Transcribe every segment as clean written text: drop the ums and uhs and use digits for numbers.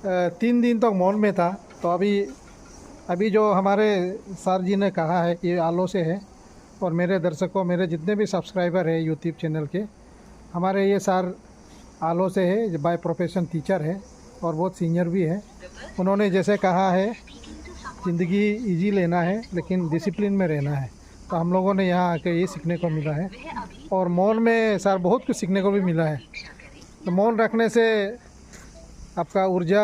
3 दिन तक मौन में था। तो अभी जो हमारे सर जी ने कहा है ये आलो से है। और मेरे दर्शकों, मेरे जितने भी सब्सक्राइबर हैं यूट्यूब चैनल के, हमारे ये सर आलो से है, बाय प्रोफेशन टीचर है और बहुत सीनियर भी है। उन्होंने जैसे कहा है ज़िंदगी इजी लेना है लेकिन डिसिप्लिन में रहना है। तो हम लोगों ने यहाँ आके ये सीखने को मिला है। और मौन में सर बहुत कुछ सीखने को भी मिला है। तो मौन रखने से आपका ऊर्जा,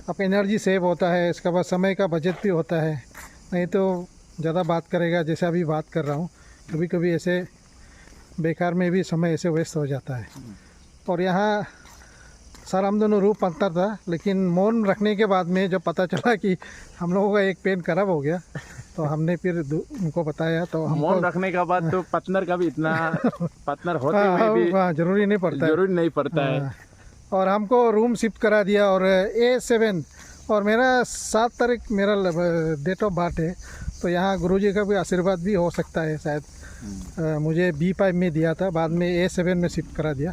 आपका एनर्जी सेव होता है। इसके बाद समय का बचत भी होता है। नहीं तो ज़्यादा बात करेगा, जैसे अभी बात कर रहा हूँ, कभी कभी ऐसे बेकार में भी समय ऐसे वेस्ट हो जाता है। और यहाँ सर हम दोनों रूप अंतर था, लेकिन मौन रखने के बाद में जब पता चला कि हम लोगों का एक पेन खराब हो गया तो हमने फिर उनको बताया। तो मौन रखने के बाद तो पार्टनर का भी इतना पार्टनर होते हुए भी जरूरी नहीं पड़ता है। और हमको रूम शिफ्ट करा दिया। और A7 और मेरा 7 तारीख मेरा डेट ऑफ बर्थ है। तो यहाँ गुरुजी का भी आशीर्वाद भी हो सकता है शायद। मुझे B5 में दिया था, बाद में A7 में शिफ्ट करा दिया।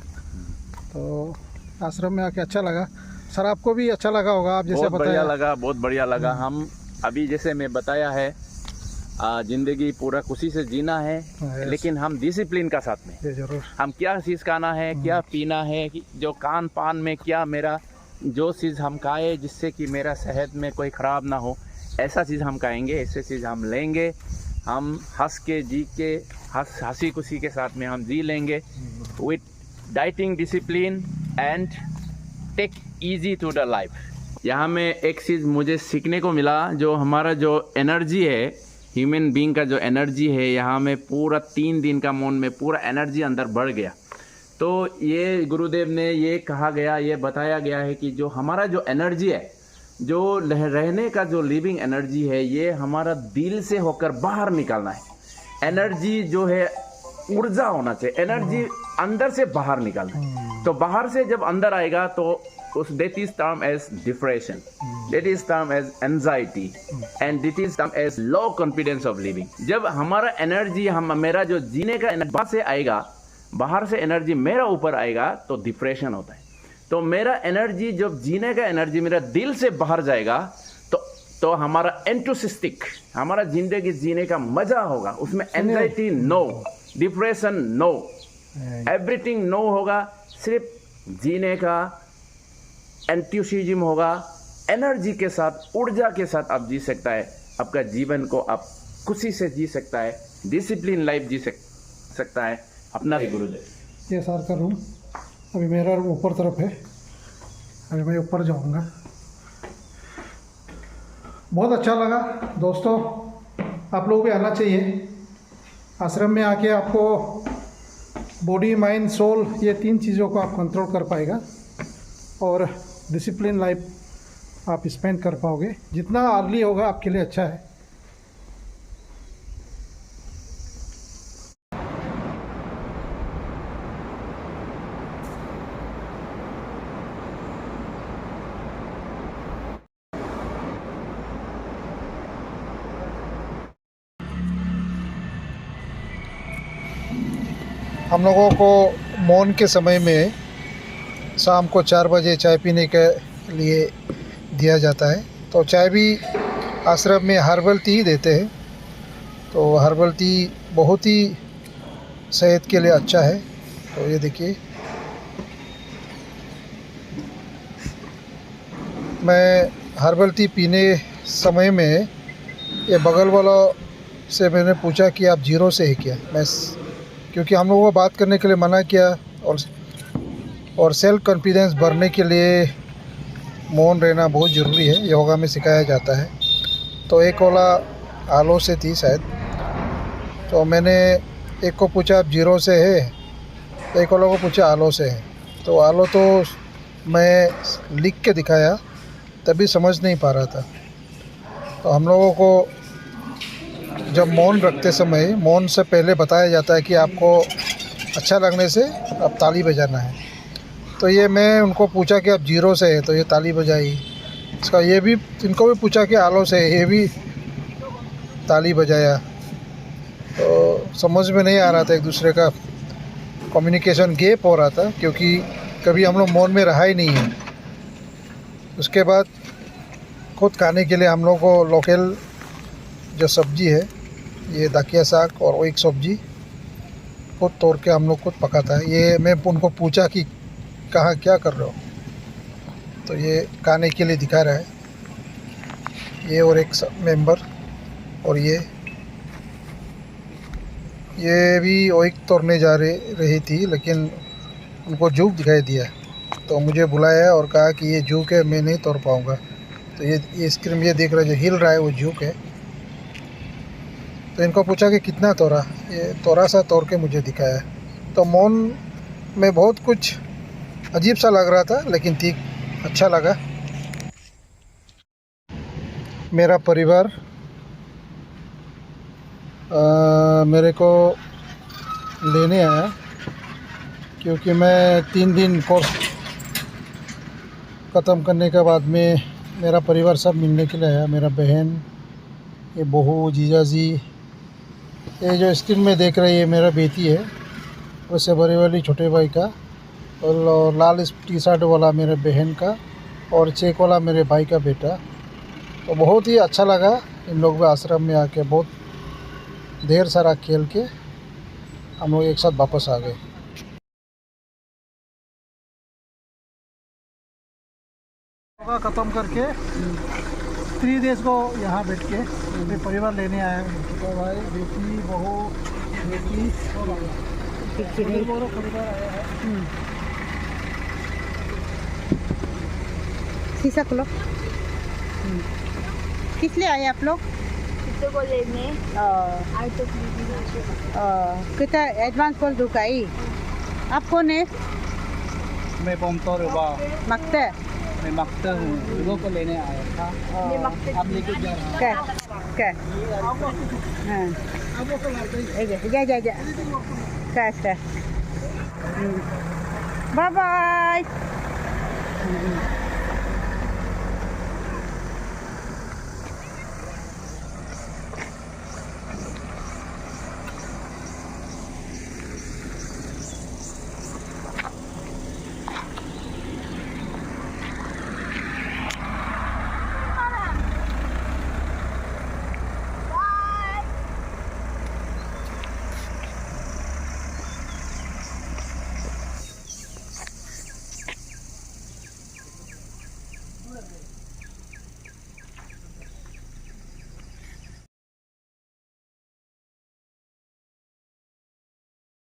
तो आश्रम में आके अच्छा लगा। सर आपको भी अच्छा लगा होगा, आप जैसे बताया। बहुत बढ़िया लगा। हम अभी जैसे मैं बताया है, जिंदगी पूरा खुशी से जीना है, लेकिन हम डिसिप्लिन का साथ में। जरूर। हम क्या चीज़ खाना है, क्या पीना है, जो खान पान में क्या मेरा जो चीज़ हम खाए जिससे कि मेरा सेहत में कोई ख़राब ना हो, ऐसा चीज़ हम खाएंगे, ऐसे चीज़ हम लेंगे। हम हंस के जी के हंसी खुशी के साथ में हम जी लेंगे with dieting discipline and take easy to the life. यहाँ में एक चीज़ मुझे सीखने को मिला, जो हमारा जो एनर्जी है, ह्यूमन बीइंग का जो एनर्जी है, यहाँ में पूरा 3 दिन का मौन में पूरा एनर्जी अंदर बढ़ गया। तो ये गुरुदेव ने ये कहा गया, ये बताया गया है कि जो हमारा जो एनर्जी है, जो रहने का जो लिविंग एनर्जी है, ये हमारा दिल से होकर बाहर निकालना है। एनर्जी जो है ऊर्जा होना चाहिए, एनर्जी अंदर से बाहर निकालना है। तो बाहर से जब अंदर आएगा तो उस that is termed as depression, that is termed as anxiety, and that is termed as low confidence of living। जब हमारा एनर्जी मेरा जो जीने का बाहर से आएगा, बाहर से एनर्जी मेरा ऊपर आएगा तो डिप्रेशन होता है। तो मेरा एनर्जी, जब जीने का एनर्जी मेरा दिल से बाहर जाएगा तो हमारा एंथुसिस्टिक, हमारा जिंदगी जीने का मजा होगा। उसमें anxiety no, depression no, everything no होगा। सिर्फ जीने का एंथुसिज्म होगा, एनर्जी के साथ, ऊर्जा के साथ आप जी सकता है। आपका जीवन को आप खुशी से जी सकता है, डिसिप्लिन लाइफ जी सकता है। अपना गुरुदेव ये सर का रूम, अभी मेरा रूम ऊपर तरफ है, अभी मैं ऊपर जाऊंगा। बहुत अच्छा लगा दोस्तों, आप लोग भी आना चाहिए आश्रम में। आके आपको बॉडी, माइंड, सोल, ये 3 चीज़ों को आप कंट्रोल कर पाएगा और डिसिप्लिन लाइफ आप स्पेंड कर पाओगे। जितना अर्ली होगा आपके लिए अच्छा है। हम लोगों को मौन के समय में शाम को 4 बजे चाय पीने के लिए दिया जाता है। तो चाय भी आश्रम में हर्बल टी देते हैं। तो हर्बल टी बहुत ही सेहत के लिए अच्छा है। तो ये देखिए, मैं हर्बल टी पीने समय में ये बगल वालों से मैंने पूछा कि आप जीरो से है क्या। मैं क्योंकि हम लोगों को बात करने के लिए मना किया और सेल्फ कॉन्फिडेंस बढ़ने के लिए मौन रहना बहुत ज़रूरी है, योगा में सिखाया जाता है। तो एक वाला आलो से थी शायद, तो मैंने एक को पूछा आप जीरो से है, एक वालों को पूछा आलो से है। तो आलो तो मैं लिख के दिखाया, तभी समझ नहीं पा रहा था। तो हम लोगों को जब मौन रखते समय, मौन से पहले बताया जाता है कि आपको अच्छा लगने से आप ताली बजाना है। तो ये मैं उनको पूछा कि आप जीरो से है, तो ये ताली बजाई। इसका ये भी इनको भी पूछा कि आलो से है, ये भी ताली बजाया। तो समझ में नहीं आ रहा था, एक दूसरे का कम्युनिकेशन गैप हो रहा था, क्योंकि कभी हम लोग मौन में रहा ही नहीं है। उसके बाद खुद खाने के लिए हम लोग को लोकल जो सब्जी है, ये दाकिया साग और वो एक सब्जी खुद तोड़ के हम लोग खुद पकाता है। ये मैं उनको पूछा कि कहाँ क्या कर रहे हो, तो ये खाने के लिए दिखा रहा है। ये और एक मेंबर, और ये भी एक तोड़ने जा रही थी, लेकिन उनको जूक दिखाई दिया, तो मुझे बुलाया और कहा कि ये जूक है, मैं नहीं तोड़ पाऊँगा। तो ये स्क्रीन ये देख रहा है, जो हिल रहा है वो जूक है। तो इनको पूछा कि कितना तोड़ा, ये थोड़ा सा तोड़ के मुझे दिखाया। तो मन में बहुत कुछ अजीब सा लग रहा था, लेकिन ठीक अच्छा लगा। मेरा परिवार मेरे को लेने आया, क्योंकि मैं 3 दिन कोर्स ख़त्म करने के बाद में मेरा परिवार सब मिलने के लिए आया। मेरा बहन, ये बहू, जीजाजी, ये जो स्क्रीन में देख रही है मेरा बेटी है, उससे बड़ी वाली छोटे भाई का, और लाल टी शर्ट वाला मेरे बहन का, और चेक वाला मेरे भाई का बेटा। तो बहुत ही अच्छा लगा इन लोग के आश्रम में आके। बहुत देर सारा खेल के हम लोग एक साथ वापस आ गए। ख़त्म करके 3 डेज को यहाँ बैठ के अपने परिवार लेने आया। तो भाई, बेटी, बहू, बेटी परिवार आया है। शीशा खोलो। किस लिए आए आप लोग? किसी को लेने आई तो कितना एडवांस कॉल दुकाई। आप कौन है? मैं पमतौर मकते मैं मकता हूँ, लोगों को लेने आया था। आप लेके जा रहा हूँ। क्या हाँ, जा बाय बाय।